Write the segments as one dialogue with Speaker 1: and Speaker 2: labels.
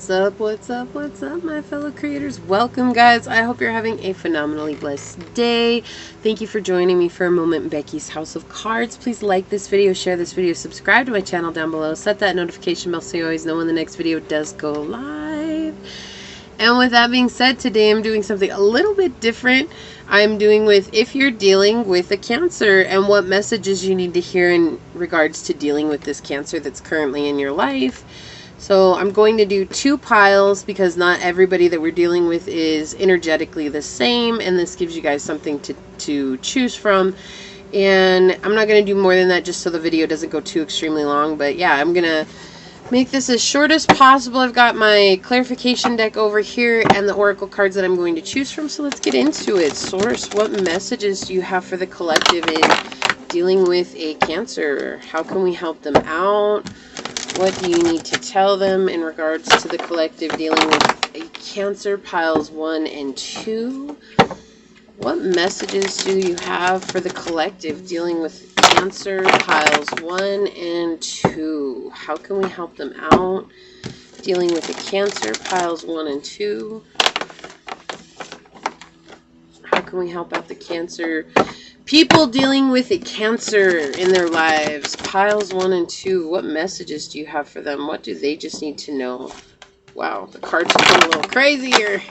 Speaker 1: What's up, what's up, what's up, my fellow creators? Welcome, guys. I hope you're having a phenomenally blessed day. Thank you for joining me for a moment in Becky's House of Cards. Please like this video, share this video, subscribe to my channel down below, set that notification bell so you always know when the next video does go live. And with that being said, today I'm doing something a little bit different. I'm doing with if you're dealing with a cancer and what messages you need to hear in regards to dealing with this cancer that's currently in your life. So I'm going to do two piles because not everybody that we're dealing with is energetically the same, and this gives you guys something to choose from. And I'm not going to do more than that just so the video doesn't go too extremely long, but yeah, I'm going to make this as short as possible. I've got my clarification deck over here and the oracle cards that I'm going to choose from, so let's get into it. Source, what messages do you have for the collective in dealing with a cancer? How can we help them out? What do you need to tell them in regards to the collective dealing with a cancer? Piles 1 and 2. What messages do you have for the collective dealing with cancer? Piles 1 and 2. How can we help them out dealing with the cancer? Piles 1 and 2. How can we help out the cancer? People dealing with a cancer in their lives. Piles 1 and 2. What messages do you have for them? What do they just need to know? Wow, the cards become a little crazy here.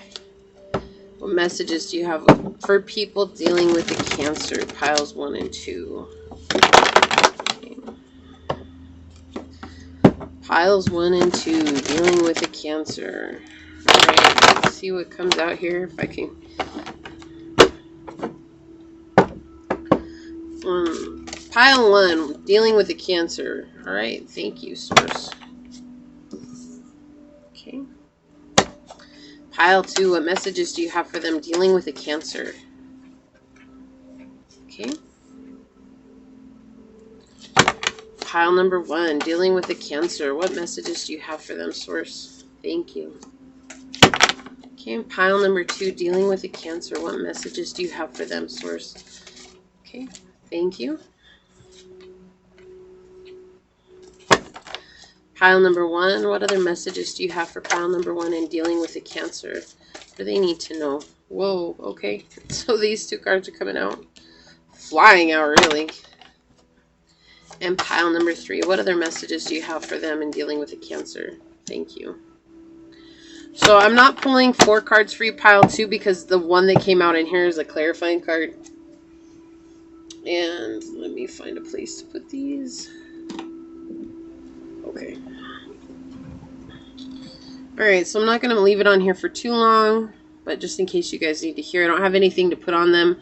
Speaker 1: What messages do you have for people dealing with the cancer? Piles 1 and 2. Okay. Piles 1 and 2. Dealing with the cancer. Alright, let's see what comes out here if I can. Pile 1, dealing with the cancer. Alright, thank you, source. Okay. Pile 2, what messages do you have for them dealing with the cancer? Okay. Pile number 1, dealing with the cancer. What messages do you have for them, source? Thank you. Okay, pile number 2, dealing with the cancer. What messages do you have for them, source? Okay, thank you. Pile number 1, what other messages do you have for pile number 1 in dealing with the cancer? What do they need to know? Whoa, okay. So these two cards are coming out. Flying out, really. And pile number 3, what other messages do you have for them in dealing with the cancer? Thank you. So I'm not pulling 4 cards for you, pile 2, because the one that came out in here is a clarifying card. And let me find a place to put these. Okay. Alright, so I'm not going to leave it on here for too long, but just in case you guys need to hear, I don't have anything to put on them.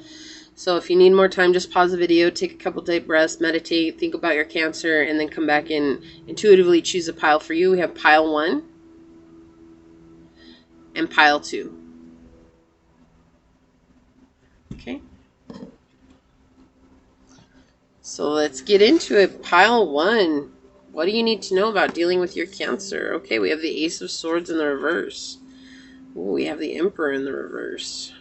Speaker 1: So if you need more time, just pause the video, take a couple deep breaths, meditate, think about your cancer, and then come back and intuitively choose a pile for you. We have pile 1 and pile 2. Okay. So let's get into it. Pile 1. What do you need to know about dealing with your cancer? Okay, we have the Ace of Swords in the reverse. Ooh, we have the Emperor in the reverse.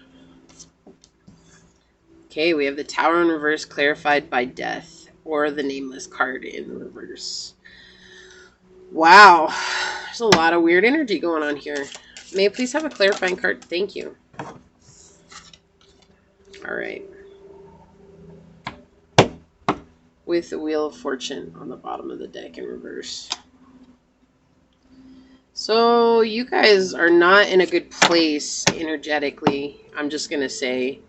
Speaker 1: Okay, we have the Tower in reverse, clarified by death, or the Nameless card in the reverse. Wow, there's a lot of weird energy going on here. May I please have a clarifying card? Thank you. All right. With the Wheel of Fortune on the bottom of the deck in reverse. So you guys are not in a good place energetically, I'm just going to say.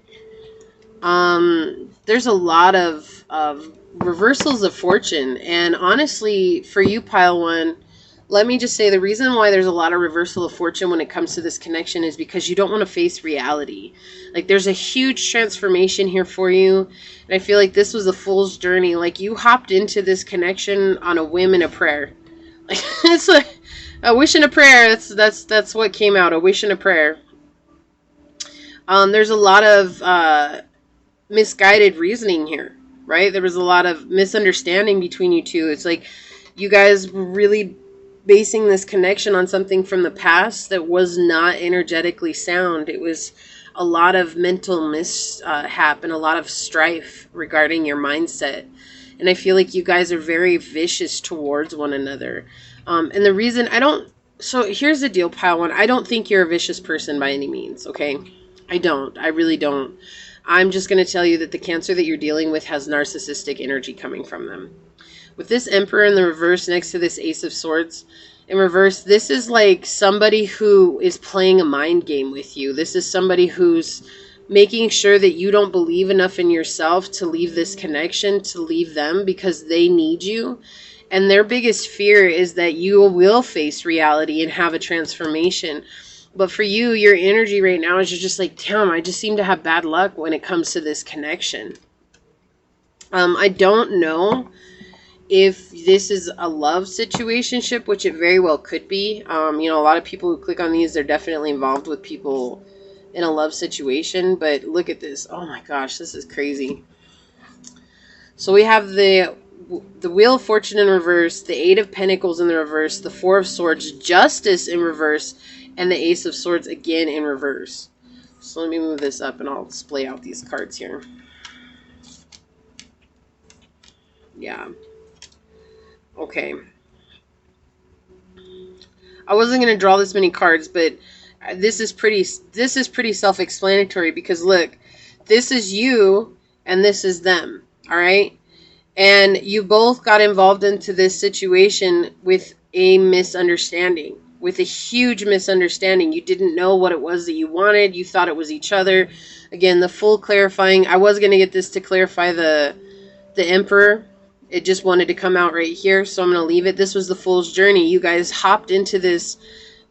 Speaker 1: There's a lot of reversals of fortune. And honestly, for you, pile 1, let me just say the reason why there's a lot of reversal of fortune when it comes to this connection is because you don't want to face reality. Like, there's a huge transformation here for you. And I feel like this was a fool's journey. Like, you hopped into this connection on a whim and a prayer. Like, it's a wish and a prayer. That's what came out. A wish and a prayer. There's a lot of misguided reasoning here, right? There was a lot of misunderstanding between you two. It's like you guys really basing this connection on something from the past that was not energetically sound. It was a lot of mental mishap and a lot of strife regarding your mindset. And I feel like you guys are very vicious towards one another. And the reason I don't So here's the deal, pile one. I don't think you're a vicious person by any means, okay? I don't. I really don't. I'm just going to tell you that the Cancer that you're dealing with has narcissistic energy coming from them. With this Emperor in the reverse next to this Ace of Swords in reverse, this is like somebody who is playing a mind game with you. This is somebody who's making sure that you don't believe enough in yourself to leave this connection, to leave them, because they need you. And their biggest fear is that you will face reality and have a transformation. But for you, your energy right now is you're just like, damn, I just seem to have bad luck when it comes to this connection. I don't know if this is a love situationship, which it very well could be. You know, a lot of people who click on these, they're definitely involved with people in a love situation. But look at this. Oh my gosh, this is crazy. So we have the Wheel of Fortune in reverse, the Eight of Pentacles in the reverse, the Four of Swords, Justice in reverse, and the Ace of Swords again in reverse. So let me move this up and I'll display out these cards here. Yeah. Okay. I wasn't going to draw this many cards, but this is pretty self-explanatory, because look, this is you and this is them, all right? And you both got involved into this situation with a misunderstanding, with a huge misunderstanding. You didn't know what it was that you wanted. You thought it was each other. Again, the full clarifying. I was going to get this to clarify the Emperor. It just wanted to come out right here, so I'm going to leave it. This was the Fool's Journey. You guys hopped into this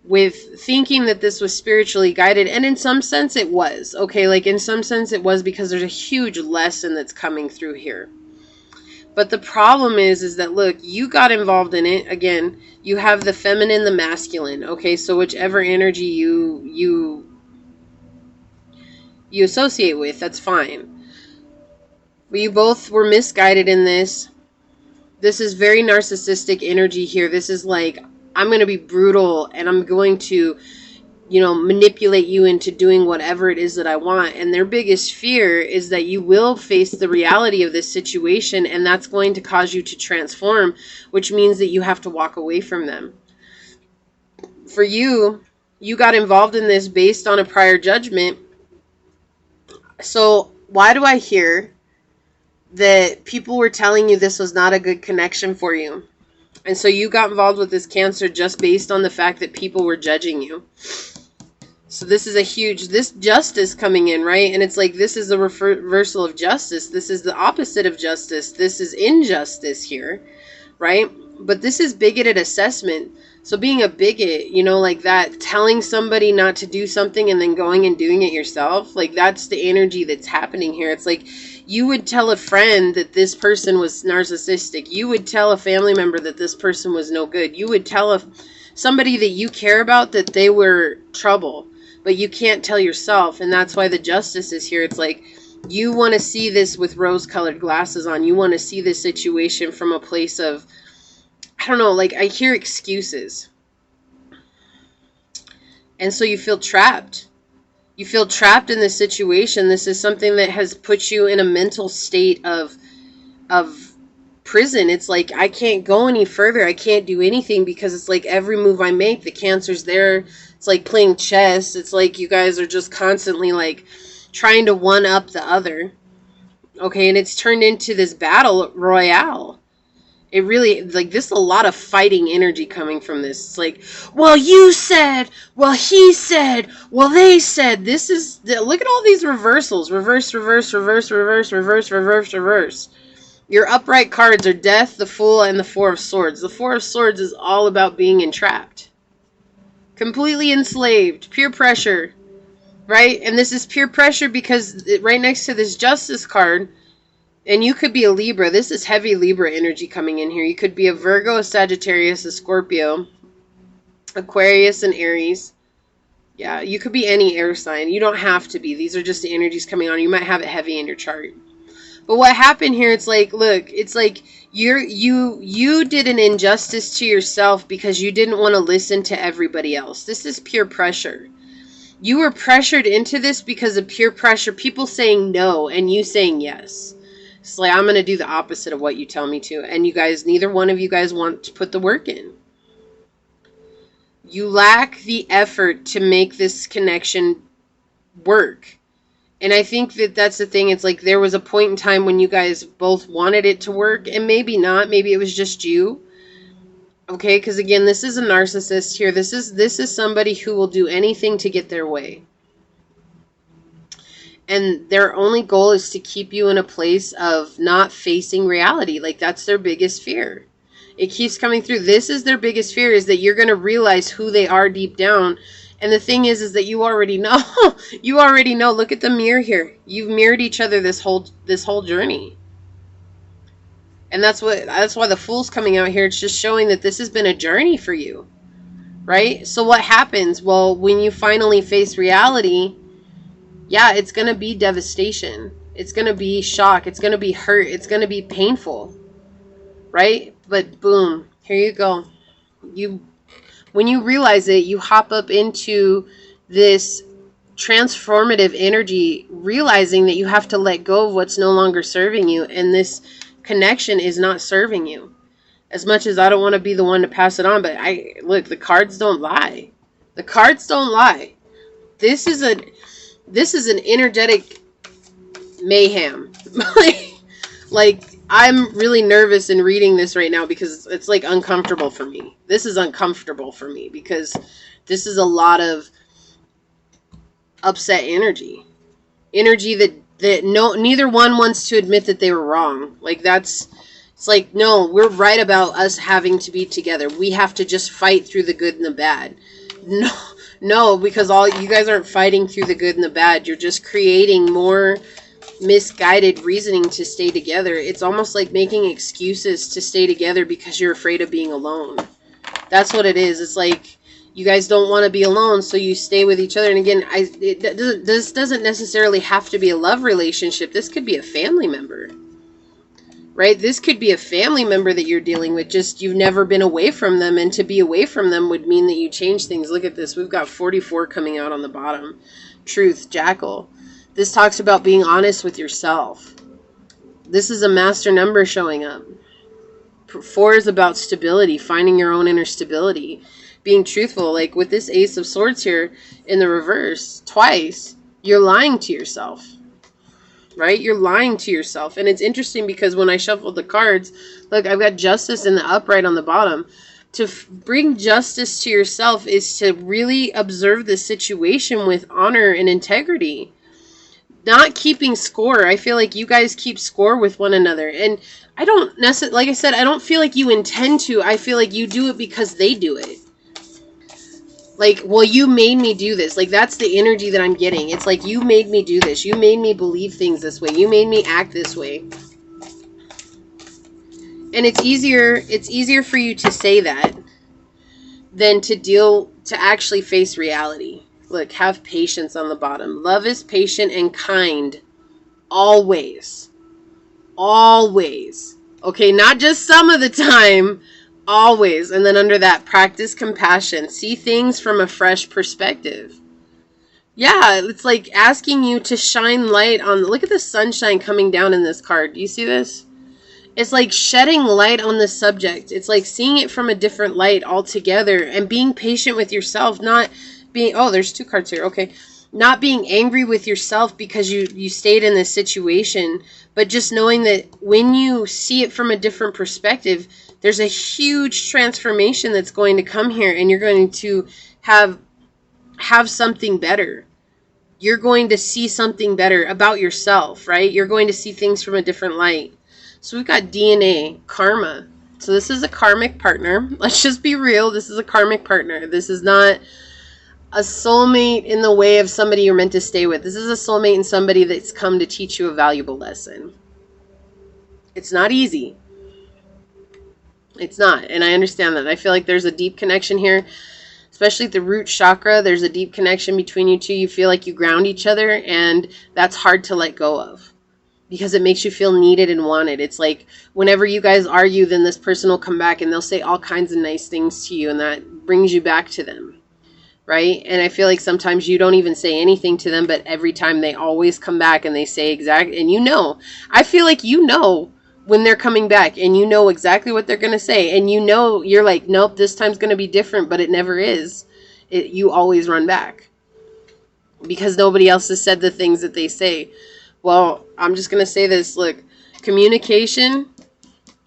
Speaker 1: with thinking that this was spiritually guided, and in some sense it was. Okay, like in some sense it was, because there's a huge lesson that's coming through here. But the problem is that, look, you got involved in it. Again, you have the feminine, the masculine. Okay, so whichever energy you associate with, that's fine. But you both were misguided in this. This is very narcissistic energy here. This is like, I'm going to be brutal and I'm going to, you know, manipulate you into doing whatever it is that I want. And their biggest fear is that you will face the reality of this situation, and that's going to cause you to transform, which means that you have to walk away from them. For you, you got involved in this based on a prior judgment. So why do I hear that people were telling you this was not a good connection for you? And so you got involved with this Cancer just based on the fact that people were judging you. So this is a huge, this justice coming in, right? And it's like, this is a reversal of justice. This is the opposite of justice. This is injustice here, right? But this is bigoted assessment. So being a bigot, you know, like that, telling somebody not to do something and then going and doing it yourself, like that's the energy that's happening here. It's like you would tell a friend that this person was narcissistic. You would tell a family member that this person was no good. You would tell somebody that you care about that they were trouble, but you can't tell yourself. And that's why the justice is here. It's like you want to see this with rose-colored glasses on. You want to see this situation from a place of, I don't know, like I hear excuses. And so you feel trapped. You feel trapped in this situation. This is something that has put you in a mental state of prison. It's like, I can't go any further. I can't do anything, because it's like every move I make, the Cancer's there. It's like playing chess. It's like you guys are just constantly like trying to one up the other. Okay, and it's turned into this battle royale. It really, like, this is a lot of fighting energy coming from this. It's like, well, you said, well, he said, well, they said. This is, look at all these reversals. Reverse, reverse, reverse, reverse, reverse, reverse, reverse. Your upright cards are Death, the Fool, and the Four of Swords. The Four of Swords is all about being entrapped. Completely enslaved. Peer pressure. Right? And this is peer pressure because right next to this Justice card, and you could be a Libra. This is heavy Libra energy coming in here. You could be a Virgo, a Sagittarius, a Scorpio, Aquarius, and Aries. Yeah, you could be any air sign. You don't have to be. These are just the energies coming on. You might have it heavy in your chart. But what happened here, it's like, look, it's like you did an injustice to yourself because you didn't want to listen to everybody else. This is peer pressure. You were pressured into this because of peer pressure. People saying no and you saying yes. It's like, I'm going to do the opposite of what you tell me to. And you guys, neither one of you guys want to put the work in. You lack the effort to make this connection work. And I think that that's the thing. It's like there was a point in time when you guys both wanted it to work, and maybe not. Maybe it was just you. Okay, because again, this is a narcissist here. This is somebody who will do anything to get their way. And their only goal is to keep you in a place of not facing reality. Like, that's their biggest fear. It keeps coming through. This is their biggest fear, is that you're going to realize who they are deep down. And the thing is that you already know. You already know. Look at the mirror here. You've mirrored each other this whole journey. And that's why the Fool's coming out here. It's just showing that this has been a journey for you. Right? So what happens? Well, when you finally face reality, yeah, it's going to be devastation. It's going to be shock. It's going to be hurt. It's going to be painful. Right? But boom, here you go. When you realize it, you hop up into this transformative energy, realizing that you have to let go of what's no longer serving you, and this connection is not serving you. As much as I don't want to be the one to pass it on, but look, the cards don't lie. The cards don't lie. This is an energetic mayhem. like I'm really nervous in reading this right now because it's like uncomfortable for me. This is uncomfortable for me because this is a lot of upset energy. Energy that neither one wants to admit that they were wrong. Like it's like, no, we're right about us having to be together. We have to just fight through the good and the bad. No, because all you guys aren't fighting through the good and the bad. You're just creating more misguided reasoning to stay together. It's almost like making excuses to stay together because you're afraid of being alone. That's what it is. It's like you guys don't want to be alone, so you stay with each other. And again, this doesn't necessarily have to be a love relationship. This could be a family member, right? This could be a family member that you're dealing with. Just you've never been away from them, and to be away from them would mean that you change things. Look at this. We've got 44 coming out on the bottom. Truth, Jackal. This talks about being honest with yourself. This is a master number showing up. 4 is about stability, finding your own inner stability, being truthful. Like with this Ace of Swords here in the reverse, twice, you're lying to yourself, right? You're lying to yourself. And it's interesting because when I shuffled the cards, look, I've got Justice in the upright on the bottom. To bring justice to yourself is to really observe the situation with honor and integrity. Not keeping score. I feel like you guys keep score with one another. And I don't necessarily, like I said, I don't feel like you intend to. I feel like you do it because they do it. Like, well, you made me do this. Like, that's the energy that I'm getting. It's like, you made me do this. You made me believe things this way. You made me act this way. And it's easier for you to say that than to actually face reality. Look, have patience on the bottom. Love is patient and kind. Always. Always. Okay, not just some of the time. Always. And then under that, practice compassion. See things from a fresh perspective. Yeah, it's like asking you to shine light on... Look at the sunshine coming down in this card. Do you see this? It's like shedding light on the subject. It's like seeing it from a different light altogether and being patient with yourself, not... Oh, there's 2 cards here. Okay. Not being angry with yourself because you stayed in this situation, but just knowing that when you see it from a different perspective, there's a huge transformation that's going to come here, and you're going to have something better. You're going to see something better about yourself, right? You're going to see things from a different light. So we've got DNA, karma. So this is a karmic partner. Let's just be real. This is a karmic partner. This is not a soulmate in the way of somebody you're meant to stay with. This is a soulmate and somebody that's come to teach you a valuable lesson. It's not easy. It's not. And I understand that. I feel like there's a deep connection here, especially at the root chakra. There's a deep connection between you two. You feel like you ground each other, and that's hard to let go of because it makes you feel needed and wanted. It's like whenever you guys argue, then this person will come back and they'll say all kinds of nice things to you, and that brings you back to them. Right? And I feel like sometimes you don't even say anything to them, but every time they always come back and they say and you know, I feel like you know when they're coming back, and you know exactly what they're going to say, and you know, you're like, nope, this time's going to be different, but it never is. You always run back because nobody else has said the things that they say. Well, I'm just going to say this. Look, communication,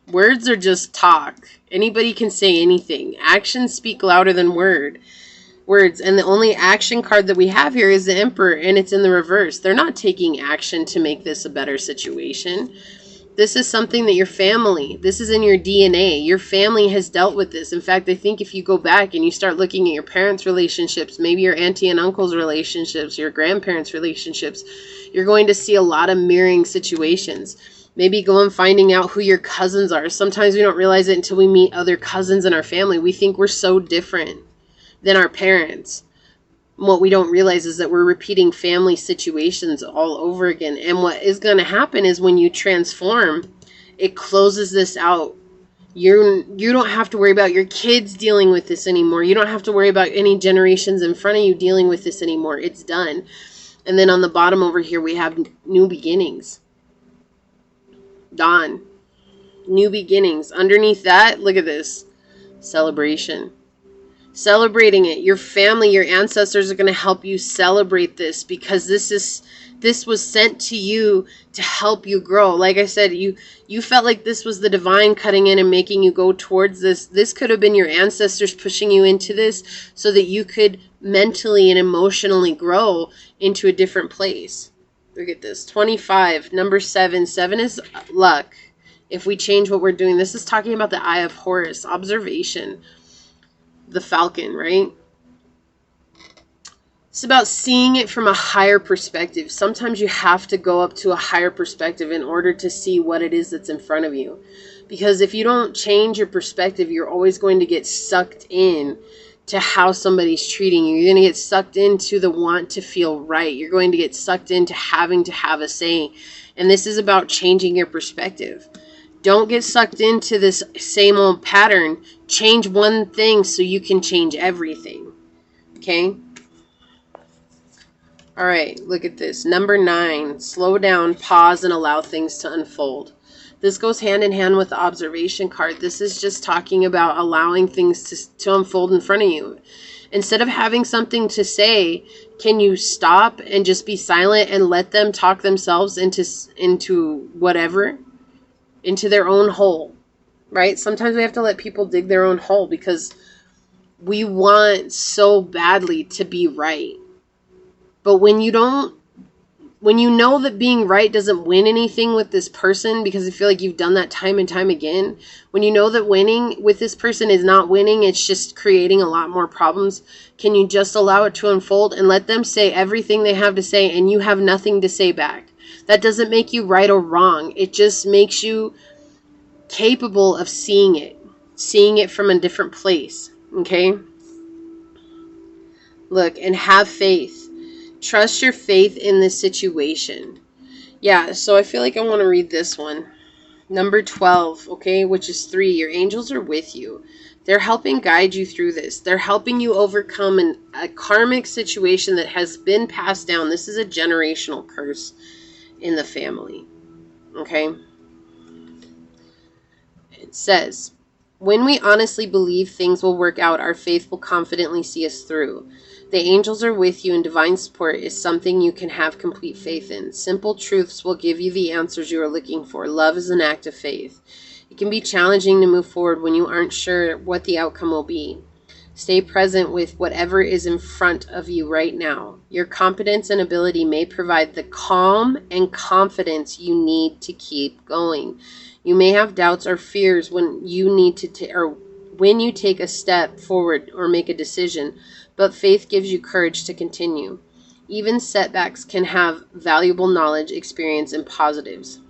Speaker 1: words are just talk. Anybody can say anything. Actions speak louder than words. And the only action card that we have here is the Emperor, and it's in the reverse. They're not taking action to make this a better situation. This is something that your family, this is in your DNA. Your family has dealt with this. In fact, I think if you go back and you start looking at your parents' relationships, maybe your auntie and uncle's relationships, your grandparents' relationships, you're going to see a lot of mirroring situations. Maybe go and finding out who your cousins are. Sometimes we don't realize it until we meet other cousins in our family. We think we're so different than our parents. What we don't realize is that we're repeating family situations all over again. And what is going to happen is when you transform, it closes this out. You don't have to worry about your kids dealing with this anymore. You don't have to worry about any generations in front of you dealing with this anymore. It's done. And then on the bottom over here, we have new beginnings. Dawn. New beginnings. Underneath that, look at this. Celebration. Celebrating it. Your family, your ancestors are going to help you celebrate this, because this was sent to you to help you grow. Like I said, you felt like this was the divine cutting in and making you go towards this. This could have been your ancestors pushing you into this so that you could mentally and emotionally grow into a different place. Look at this. 25, number 7. 7 is luck. If we change what we're doing, this is talking about the Eye of Horus, observation. The falcon, right? It's about seeing it from a higher perspective. Sometimes you have to go up to a higher perspective in order to see what it is that's in front of you. Because if you don't change your perspective, you're always going to get sucked in to how somebody's treating you. You're going to get sucked into the want to feel right. You're going to get sucked into having to have a say. And this is about changing your perspective. Don't get sucked into this same old pattern. Change one thing so you can change everything. Okay? All right, look at this. Number 9, slow down, pause, and allow things to unfold. This goes hand in hand with the observation card. This is just talking about allowing things to unfold in front of you. Instead of having something to say, can you stop and just be silent and let them talk themselves into whatever? Into their own hole, right? Sometimes we have to let people dig their own hole because we want so badly to be right. But when you know that being right doesn't win anything with this person, because I feel like you've done that time and time again, when you know that winning with this person is not winning, it's just creating a lot more problems, can you just allow it to unfold and let them say everything they have to say and you have nothing to say back? That doesn't make you right or wrong. It just makes you capable of seeing it from a different place. Okay? Look, and have faith. Trust your faith in this situation. Yeah, so I feel like I want to read this one. Number 12, okay, which is 3. Your angels are with you. They're helping guide you through this. They're helping you overcome a karmic situation that has been passed down. This is a generational curse in the family. Okay? It says, when we honestly believe things will work out, our faith will confidently see us through. The angels are with you, and divine support is something you can have complete faith in. Simple truths will give you the answers you are looking for. Love is an act of faith. It can be challenging to move forward when you aren't sure what the outcome will be. Stay present with whatever is in front of you right now. Your competence and ability may provide the calm and confidence you need to keep going. You may have doubts or fears when you need to when you take a step forward or make a decision, but faith gives you courage to continue. Even setbacks can have valuable knowledge, experience, and positives.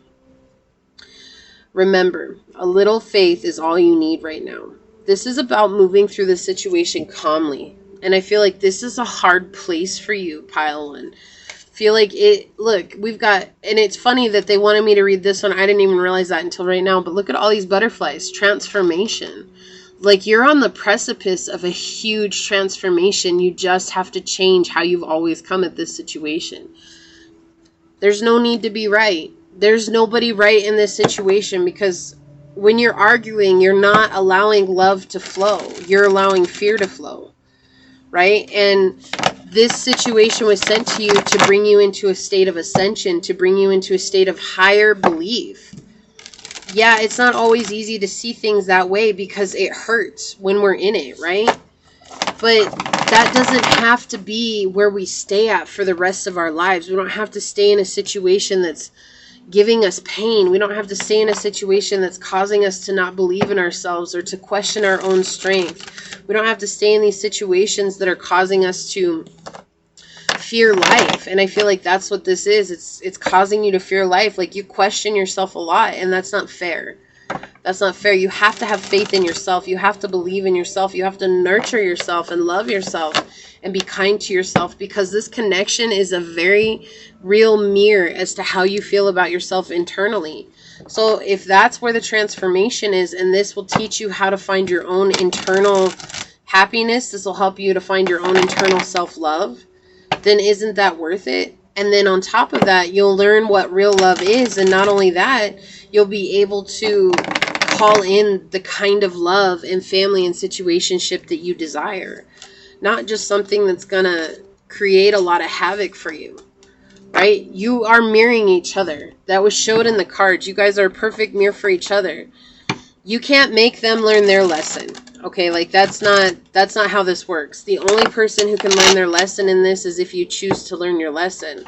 Speaker 1: Remember, a little faith is all you need right now. This is about moving through the situation calmly. And I feel like this is a hard place for you, pile 1. Feel like look, we've got, and it's funny that they wanted me to read this one. I didn't even realize that until right now. But look at all these butterflies. Transformation. Like you're on the precipice of a huge transformation. You just have to change how you've always come at this situation. There's no need to be right. there's nobody right in this situation, because when you're arguing, you're not allowing love to flow. You're allowing fear to flow, right? And this situation was sent to you to bring you into a state of ascension, to bring you into a state of higher belief. Yeah, it's not always easy to see things that way because it hurts when we're in it, right? But that doesn't have to be where we stay at for the rest of our lives. We don't have to stay in a situation that's giving us pain. We don't have to stay in a situation that's causing us to not believe in ourselves or to question our own strength. We don't have to stay in these situations that are causing us to fear life. And I feel like that's what this is. It's causing you to fear life. Like, you question yourself a lot, and that's not fair. That's not fair. You have to have faith in yourself. You have to believe in yourself. You have to nurture yourself and love yourself and be kind to yourself, because this connection is a very real mirror as to how you feel about yourself internally. So if that's where the transformation is, and this will teach you how to find your own internal happiness, this will help you to find your own internal self-love, then isn't that worth it? And then on top of that, you'll learn what real love is. And not only that, you'll be able to call in the kind of love and family and situationship that you desire. Not just something that's going to create a lot of havoc for you, right? You are mirroring each other. That was showed in the cards. You guys are a perfect mirror for each other. You can't make them learn their lesson. Okay, like that's not how this works. The only person who can learn their lesson in this is if you choose to learn your lesson.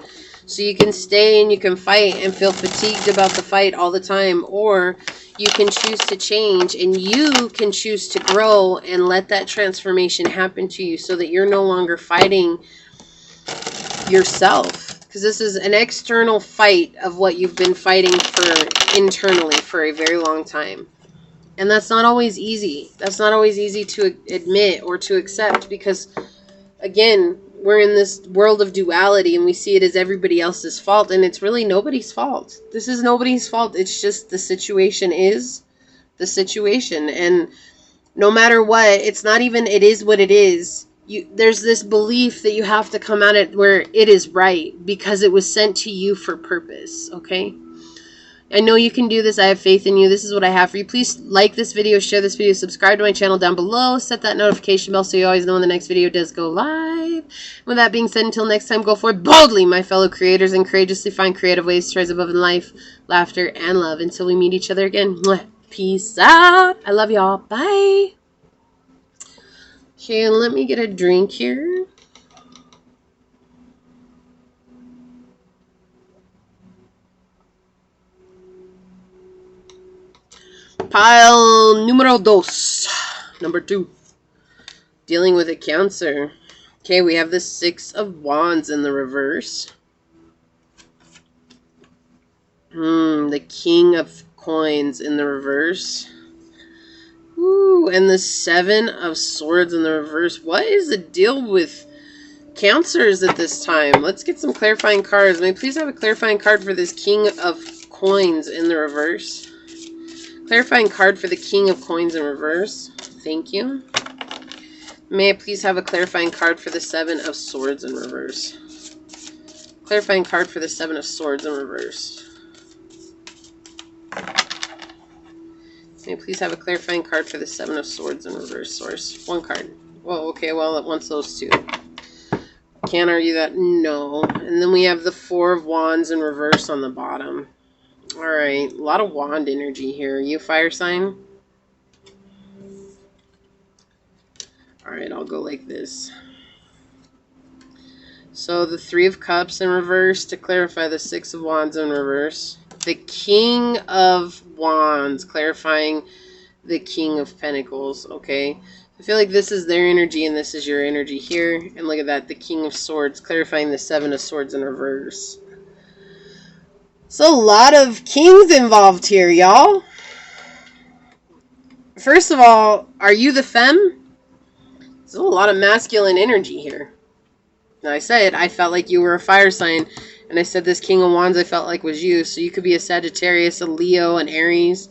Speaker 1: So you can stay and you can fight and feel fatigued about the fight all the time, or you can choose to change and you can choose to grow and let that transformation happen to you so that you're no longer fighting yourself. Because this is an external fight of what you've been fighting for internally for a very long time. And that's not always easy. That's not always easy to admit or to accept, because, again, we're in this world of duality and we see it as everybody else's fault, and it's really nobody's fault. This is nobody's fault. It's just the situation is the situation. And no matter what, it's not even it is what it is. There's this belief that you have to come at it where it is right because it was sent to you for purpose, okay? I know you can do this. I have faith in you. This is what I have for you. Please like this video, share this video, subscribe to my channel down below, set that notification bell so you always know when the next video does go live. With that being said, until next time, go forth boldly, my fellow creators, and courageously find creative ways to rise above in life, laughter, and love. Until we meet each other again, peace out. I love y'all. Bye. Okay, let me get a drink here. Pile numero dos. Number 2. Dealing with a Cancer. Okay, we have the 6 of Wands in the reverse. The King of Coins in the reverse. Ooh, and the 7 of Swords in the reverse. What is the deal with Cancers at this time? Let's get some clarifying cards. May I please have a clarifying card for this King of Coins in the reverse? Clarifying card for the King of Coins in reverse. Thank you. May I please have a clarifying card for the 7 of Swords in reverse? Clarifying card for the 7 of Swords in reverse. May I please have a clarifying card for the 7 of Swords in reverse, source? One card. Well, okay, well, it wants those 2. Can't argue that. No. And then we have the 4 of Wands in reverse on the bottom. Alright, a lot of wand energy here. Are you a fire sign? Alright, I'll go like this. So the 3 of Cups in reverse to clarify the 6 of Wands in reverse. The King of Wands clarifying the King of Pentacles, okay? I feel like this is their energy and this is your energy here. And look at that, the King of Swords clarifying the 7 of Swords in reverse. So a lot of kings involved here, y'all. First of all, are you the femme? There's a lot of masculine energy here. Now I said I felt like you were a fire sign, and I said this King of Wands I felt like was you. So you could be a Sagittarius, a Leo, an Aries.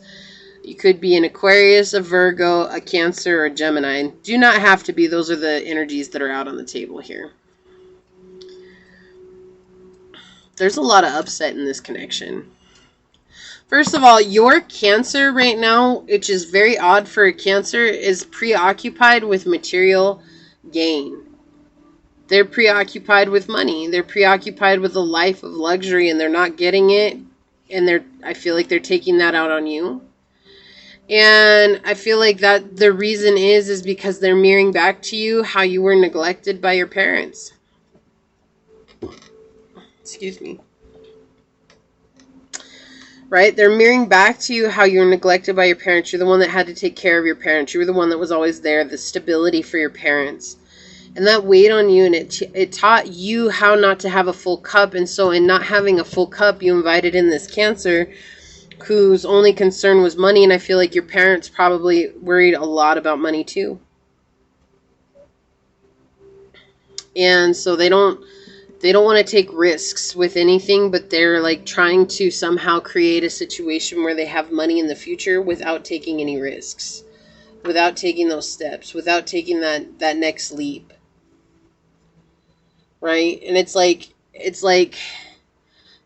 Speaker 1: You could be an Aquarius, a Virgo, a Cancer, or a Gemini. Do not have to be. Those are the energies that are out on the table here. There's a lot of upset in this connection. First of all, your Cancer right now, which is very odd for a Cancer, is preoccupied with material gain. They're preoccupied with money. They're preoccupied with a life of luxury, and they're not getting it. And I feel like they're taking that out on you. And I feel like that the reason is because they're mirroring back to you how you were neglected by your parents. Excuse me. Right? They're mirroring back to you how you were neglected by your parents. You're the one that had to take care of your parents. You were the one that was always there, the stability for your parents. And that weighed on you, and it taught you how not to have a full cup. And so in not having a full cup, you invited in this Cancer whose only concern was money. And I feel like your parents probably worried a lot about money too. And so they don't want to take risks with anything, but they're like trying to somehow create a situation where they have money in the future without taking any risks, without taking those steps, without taking that next leap. Right? And it's like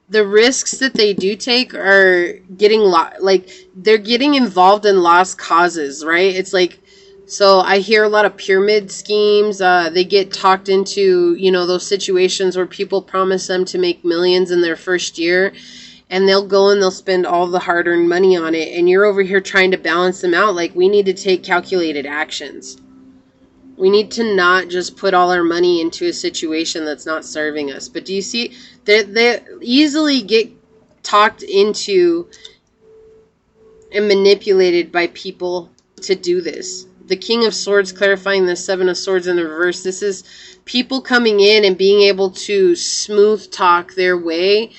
Speaker 1: the risks that they do take are getting they're getting involved in lost causes, right? It's like, so I hear a lot of pyramid schemes. They get talked into, those situations where people promise them to make millions in their first year, and they'll go and they'll spend all the hard-earned money on it. And you're over here trying to balance them out. Like, we need to take calculated actions. We need to not just put all our money into a situation that's not serving us. But do you see, they easily get talked into and manipulated by people to do this. The King of Swords clarifying the Seven of Swords in the reverse. This is people coming in and being able to smooth talk their way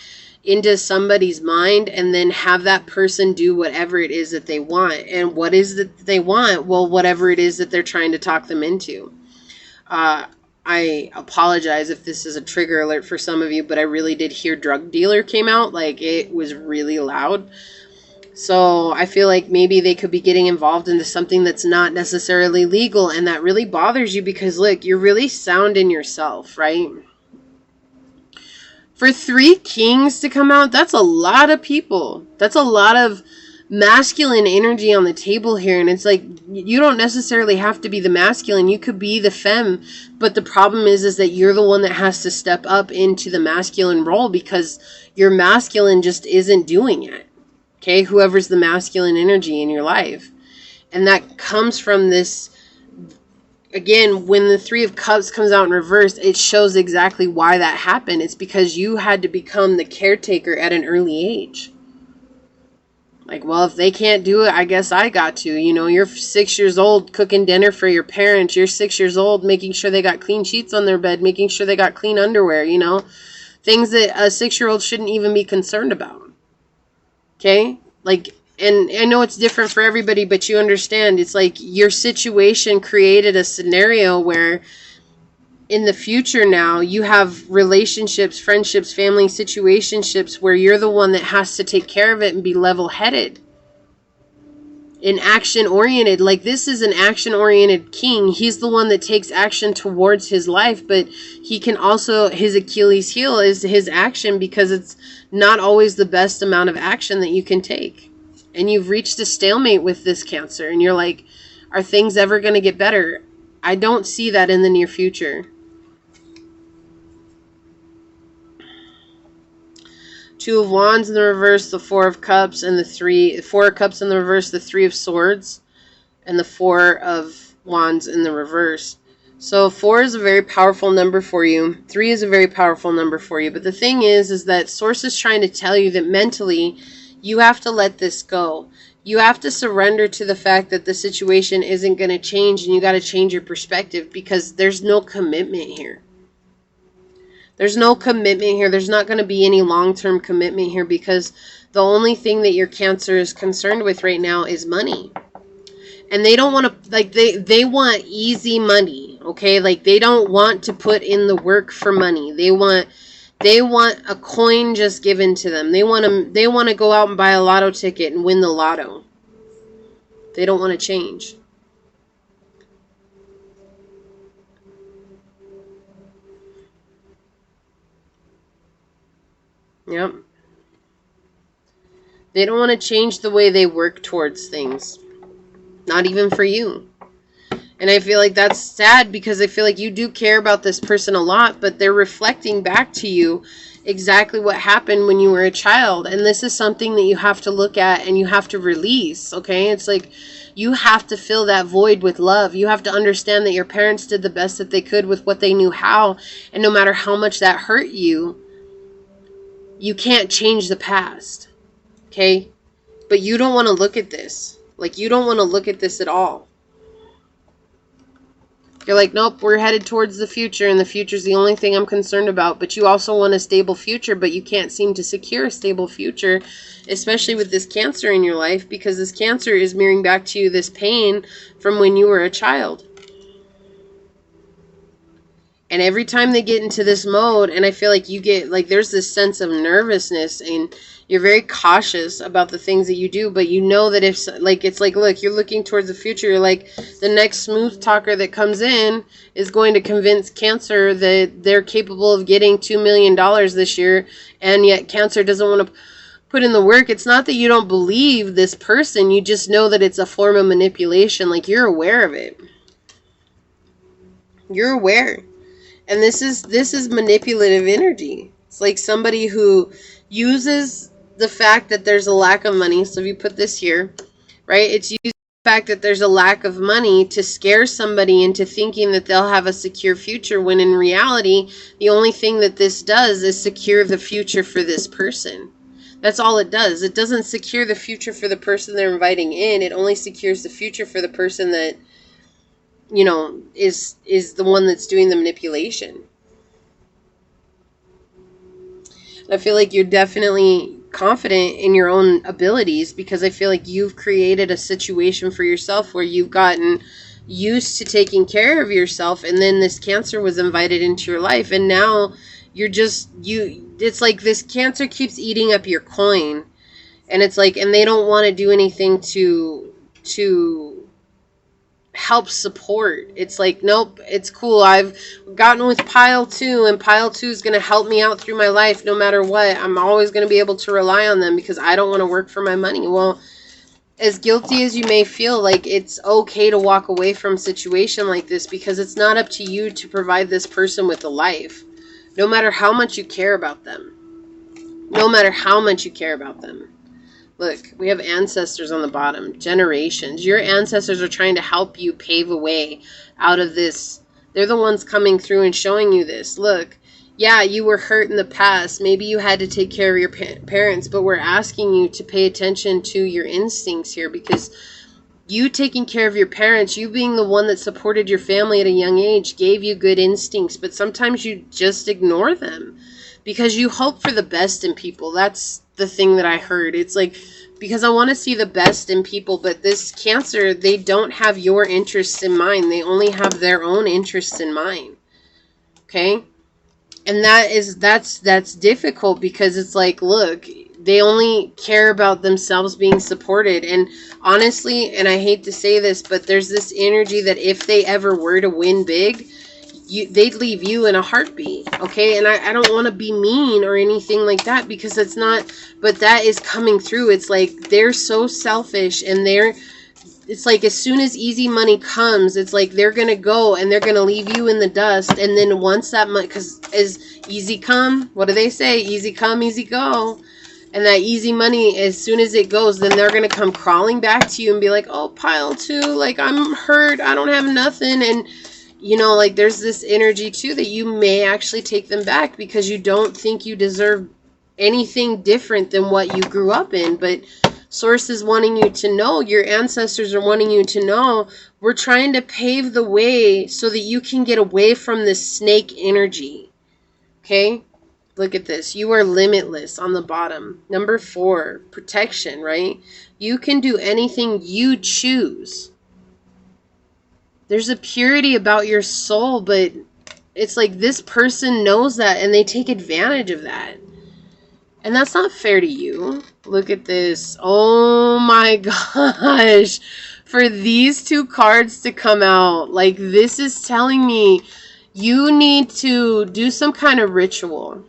Speaker 1: into somebody's mind and then have that person do whatever it is that they want. And what is that they want? Well, whatever it is that they're trying to talk them into. I apologize if this is a trigger alert for some of you, but I really did hear drug dealer came out. Like, it was really loud. So I feel like maybe they could be getting involved into something that's not necessarily legal, and that really bothers you because, look, you're really sound in yourself, right? For 3 kings to come out, that's a lot of people. That's a lot of masculine energy on the table here. And it's like, you don't necessarily have to be the masculine. You could be the femme. But the problem is that you're the one that has to step up into the masculine role because your masculine just isn't doing it. Okay, whoever's the masculine energy in your life. And that comes from this, again, when the 3 of Cups comes out in reverse, it shows exactly why that happened. It's because you had to become the caretaker at an early age. Like, well, if they can't do it, I guess I got to. You're 6 years old cooking dinner for your parents. You're 6 years old making sure they got clean sheets on their bed, making sure they got clean underwear, Things that a 6-year-old shouldn't even be concerned about. Okay? Like, and I know it's different for everybody, but you understand, it's like your situation created a scenario where in the future now you have relationships, friendships, family situationships where you're the one that has to take care of it and be level-headed and action-oriented. Like, this is an action-oriented king. He's the one that takes action towards his life, but he can also, his Achilles heel is his action because it's not always the best amount of action that you can take. And you've reached a stalemate with this Cancer, and you're like, are things ever going to get better? I don't see that in the near future. 2 of Wands in the reverse, the 4 of Cups, and the 4 of Cups in the reverse, the 3 of Swords, and the 4 of Wands in the reverse. So 4 is a very powerful number for you. 3 is a very powerful number for you. But the thing is that Source is trying to tell you that mentally, you have to let this go. You have to surrender to the fact that the situation isn't going to change, and you got to change your perspective because there's no commitment here. There's no commitment here. There's not going to be any long-term commitment here because the only thing that your Cancer is concerned with right now is money. And they don't want to, like, they want easy money, okay? Like, they don't want to put in the work for money. They want a coin just given to them. They want to go out and buy a lotto ticket and win the lotto. They don't want to change. Yep. They don't want to change the way they work towards things. Not even for you. And I feel like that's sad because I feel like you do care about this person a lot, but they're reflecting back to you exactly what happened when you were a child. And this is something that you have to look at and you have to release, okay? It's like you have to fill that void with love. You have to understand that your parents did the best that they could with what they knew how. And no matter how much that hurt you, you can't change the past, okay? But you don't want to look at this. Like, you don't want to look at this at all. You're like, nope, we're headed towards the future, and the future's the only thing I'm concerned about. But you also want a stable future, but you can't seem to secure a stable future, especially with this Cancer in your life, because this Cancer is mirroring back to you this pain from when you were a child. And every time they get into this mode, and I feel like you get, like, there's this sense of nervousness, and you're very cautious about the things that you do, but you know that if, like, it's like, look, you're looking towards the future. You're like, the next smooth talker that comes in is going to convince Cancer that they're capable of getting $2 million this year, and yet Cancer doesn't want to put in the work. It's not that you don't believe this person. You just know that it's a form of manipulation. Like, you're aware of it. You're aware. And this is manipulative energy. It's like somebody who uses the fact that there's a lack of money. So if you put this here, right? It's using the fact that there's a lack of money to scare somebody into thinking that they'll have a secure future, when in reality, the only thing that this does is secure the future for this person. That's all it does. It doesn't secure the future for the person they're inviting in. It only secures the future for the person that, you know, is the one that's doing the manipulation. I feel like you're definitely confident in your own abilities, because I feel like you've created a situation for yourself where you've gotten used to taking care of yourself, and then this Cancer was invited into your life, and now you're just, it's like this Cancer keeps eating up your coin, and it's like, and they don't want to do anything to help support. It's like, nope, it's cool. I've gotten with pile 2, and pile 2 is going to help me out through my life no matter what. I'm always going to be able to rely on them because I don't want to work for my money. Well, as guilty as you may feel, like, it's okay to walk away from a situation like this, because it's not up to you to provide this person with a life, no matter how much you care about them. No matter how much you care about them. Look, we have ancestors on the bottom. Generations. Your ancestors are trying to help you pave a way out of this. They're the ones coming through and showing you this. Look, yeah, you were hurt in the past. Maybe you had to take care of your parents, but we're asking you to pay attention to your instincts here, because you taking care of your parents, you being the one that supported your family at a young age, gave you good instincts, but sometimes you just ignore them because you hope for the best in people. That's the thing that I heard. It's like, because I want to see the best in people, but this Cancer, they don't have your interests in mind. They only have their own interests in mind. Okay? And that's difficult, because it's like, look, they only care about themselves being supported. And honestly, and I hate to say this, but there's this energy that if they ever were to win big, they'd leave you in a heartbeat, okay? And I don't want to be mean or anything like that, because it's not, but that is coming through. It's like they're so selfish, and it's like as soon as easy money comes, it's like they're going to go and they're going to leave you in the dust. And then once that money, because as easy come, what do they say? Easy come, easy go. And that easy money, as soon as it goes, then they're going to come crawling back to you and be like, oh, pile 2, like, I'm hurt, I don't have nothing. And you know, like, there's this energy too that you may actually take them back because you don't think you deserve anything different than what you grew up in. But Source is wanting you to know, your ancestors are wanting you to know, we're trying to pave the way so that you can get away from this snake energy. Okay? Look at this. You are limitless on the bottom. Number 4, protection, right? You can do anything you choose. There's a purity about your soul, but it's like this person knows that and they take advantage of that. And that's not fair to you. Look at this. Oh my gosh. For these 2 cards to come out, like, this is telling me you need to do some kind of ritual.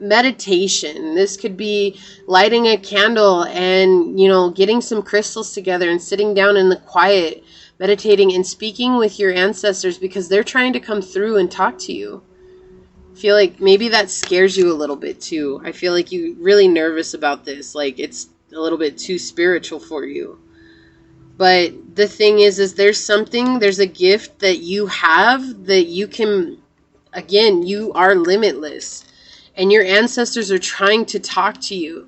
Speaker 1: meditation. This could be lighting a candle and, getting some crystals together and sitting down in the quiet, meditating and speaking with your ancestors because they're trying to come through and talk to you. I feel like maybe that scares you a little bit too. I feel like you're really nervous about this. Like it's a little bit too spiritual for you. But the thing is there's a gift that you have that you can, again, you are limitless. And your ancestors are trying to talk to you,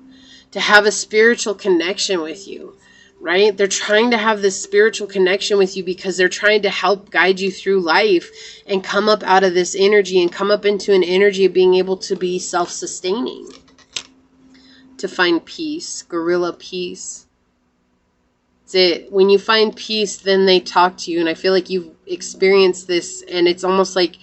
Speaker 1: to have a spiritual connection with you, right? They're trying to have this spiritual connection with you because they're trying to help guide you through life and come up out of this energy and come up into an energy of being able to be self-sustaining, to find peace, gorilla peace. That's it. When you find peace, then they talk to you. And I feel like you've experienced this, and it's almost like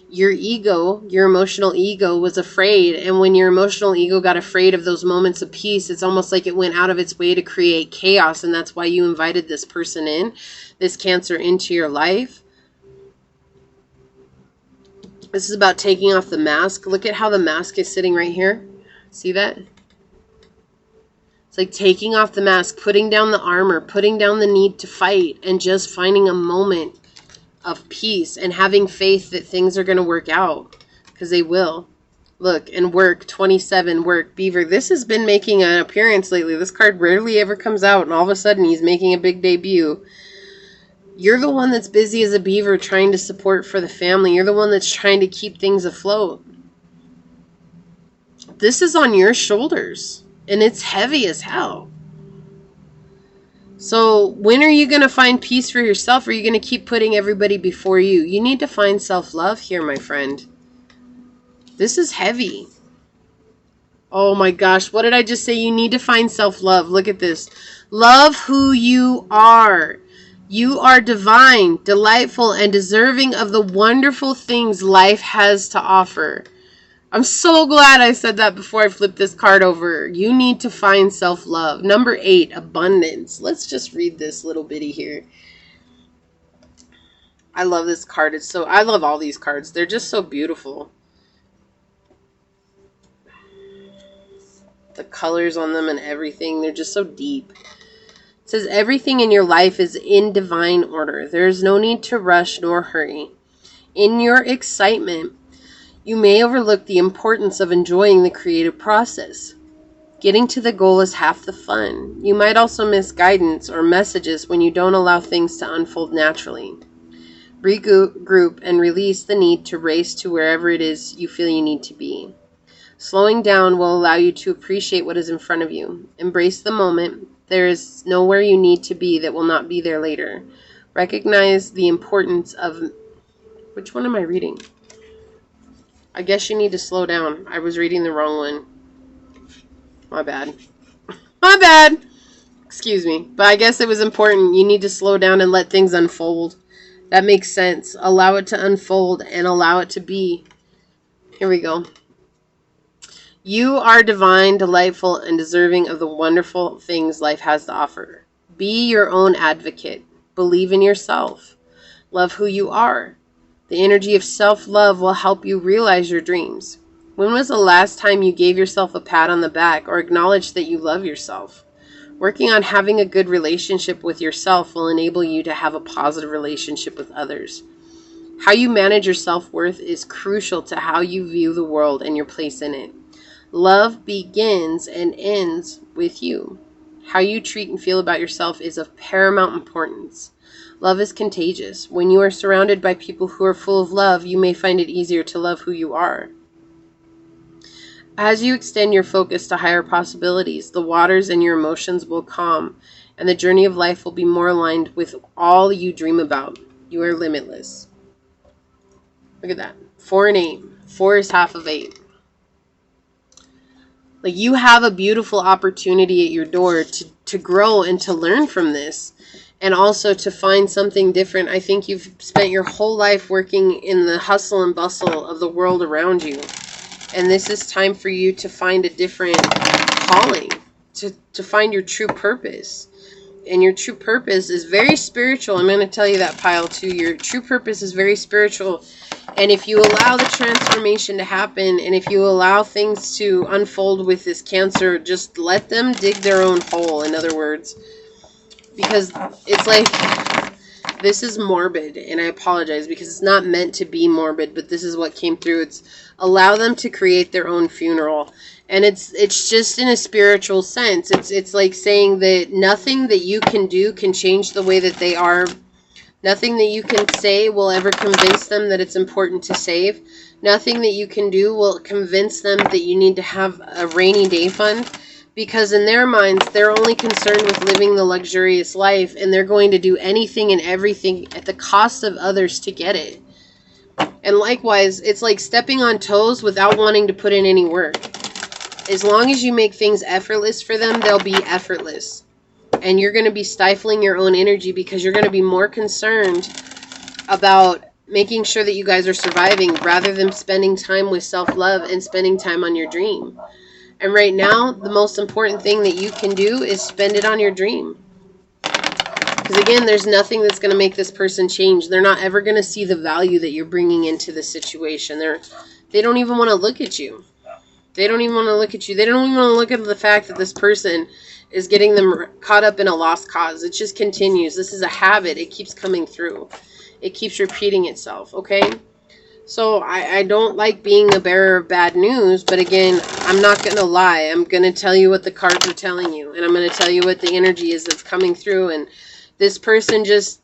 Speaker 1: your ego, your emotional ego was afraid. And when your emotional ego got afraid of those moments of peace, it's almost like it went out of its way to create chaos. And that's why you invited this person in, this Cancer, into your life. This is about taking off the mask. Look at how the mask is sitting right here. See that? It's like taking off the mask, putting down the armor, putting down the need to fight, and just finding a moment of peace and having faith that things are going to work out, because they will. Look, and work, 27, work, Beaver. This has been making an appearance lately. This card rarely ever comes out, and all of a sudden he's making a big debut. You're the one that's busy as a beaver trying to support for the family. You're the one that's trying to keep things afloat. This is on your shoulders, and it's heavy as hell. So when are you going to find peace for yourself? Or are you going to keep putting everybody before you? You need to find self-love here, my friend. This is heavy. Oh my gosh. What did I just say? You need to find self-love. Look at this. Love who you are. You are divine, delightful, and deserving of the wonderful things life has to offer. I'm so glad I said that before I flipped this card over. You need to find self-love. Number 8, abundance. Let's just read this little bitty here. I love this card. I love all these cards. They're just so beautiful. The colors on them and everything, they're just so deep. It says, everything in your life is in divine order. There is no need to rush nor hurry. In your excitement, you may overlook the importance of enjoying the creative process. Getting to the goal is half the fun. You might also miss guidance or messages when you don't allow things to unfold naturally. Regroup and release the need to race to wherever it is you feel you need to be. Slowing down will allow you to appreciate what is in front of you. Embrace the moment. There is nowhere you need to be that will not be there later. Recognize the importance of... Which one am I reading? I guess you need to slow down. I was reading the wrong one. My bad. My bad. Excuse me. But I guess it was important. You need to slow down and let things unfold. That makes sense. Allow it to unfold and allow it to be. Here we go. You are divine, delightful, and deserving of the wonderful things life has to offer. Be your own advocate. Believe in yourself. Love who you are. The energy of self-love will help you realize your dreams. When was the last time you gave yourself a pat on the back or acknowledged that you love yourself? Working on having a good relationship with yourself will enable you to have a positive relationship with others. How you manage your self-worth is crucial to how you view the world and your place in it. Love begins and ends with you. How you treat and feel about yourself is of paramount importance. Love is contagious. When you are surrounded by people who are full of love, you may find it easier to love who you are. As you extend your focus to higher possibilities, the waters and your emotions will calm, and the journey of life will be more aligned with all you dream about. You are limitless. Look at that. 4 and 8. 4 is half of 8. Like, you have a beautiful opportunity at your door to grow and to learn from this. And also to find something different. I think you've spent your whole life working in the hustle and bustle of the world around you. And this is time for you to find a different calling. To find your true purpose. And your true purpose is very spiritual. I'm going to tell you that, Pile, too. Your true purpose is very spiritual. And if you allow the transformation to happen, and if you allow things to unfold with this Cancer, just let them dig their own hole, in other words. Because it's like, this is morbid, and I apologize because it's not meant to be morbid, but this is what came through. It's allow them to create their own funeral. And it's just in a spiritual sense. It's like saying that nothing that you can do can change the way that they are. Nothing that you can say will ever convince them that it's important to save. Nothing that you can do will convince them that you need to have a rainy day fund. Because in their minds, they're only concerned with living the luxurious life, and they're going to do anything and everything at the cost of others to get it. And likewise, it's like stepping on toes without wanting to put in any work. As long as you make things effortless for them, they'll be effortless. And you're going to be stifling your own energy because you're going to be more concerned about making sure that you guys are surviving rather than spending time with self-love and spending time on your dream. And right now, the most important thing that you can do is spend it on your dream. Because again, there's nothing that's going to make this person change. They're not ever going to see the value that you're bringing into the situation. They don't even want to look at you. They don't even want to look at you. They don't even want to look at the fact that this person is getting them caught up in a lost cause. It just continues. This is a habit. It keeps coming through. It keeps repeating itself, okay? So I don't like being a bearer of bad news, but again, I'm not going to lie. I'm going to tell you what the cards are telling you, and I'm going to tell you what the energy is that's coming through. And this person just,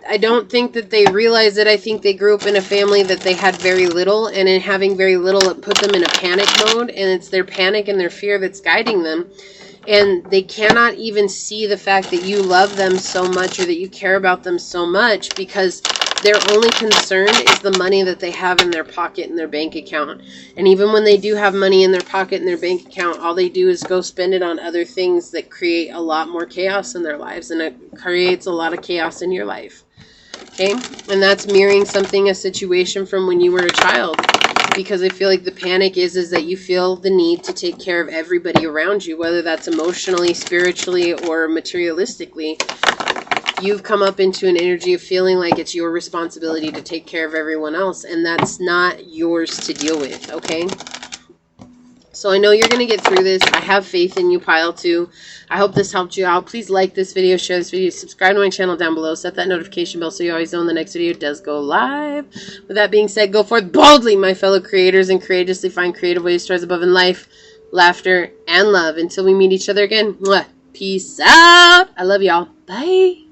Speaker 1: I don't think that they realize it. I think they grew up in a family that they had very little, and in having very little, it put them in a panic mode, and it's their panic and their fear that's guiding them. And they cannot even see the fact that you love them so much or that you care about them so much, because their only concern is the money that they have in their pocket in their bank account. And even when they do have money in their pocket in their bank account, all they do is go spend it on other things that create a lot more chaos in their lives. And it creates a lot of chaos in your life. Okay? And that's mirroring a situation from when you were a child. Because I feel like the panic is that you feel the need to take care of everybody around you, whether that's emotionally, spiritually, or materialistically. You've come up into an energy of feeling like it's your responsibility to take care of everyone else, and that's not yours to deal with, okay? So I know you're going to get through this. I have faith in you, Pile 2. I hope this helped you out. Please like this video, share this video, subscribe to my channel down below, set that notification bell so you always know when the next video does go live. With that being said, go forth boldly, my fellow creators, and courageously find creative ways to rise above in life, laughter, and love. Until we meet each other again, mwah, peace out. I love y'all. Bye.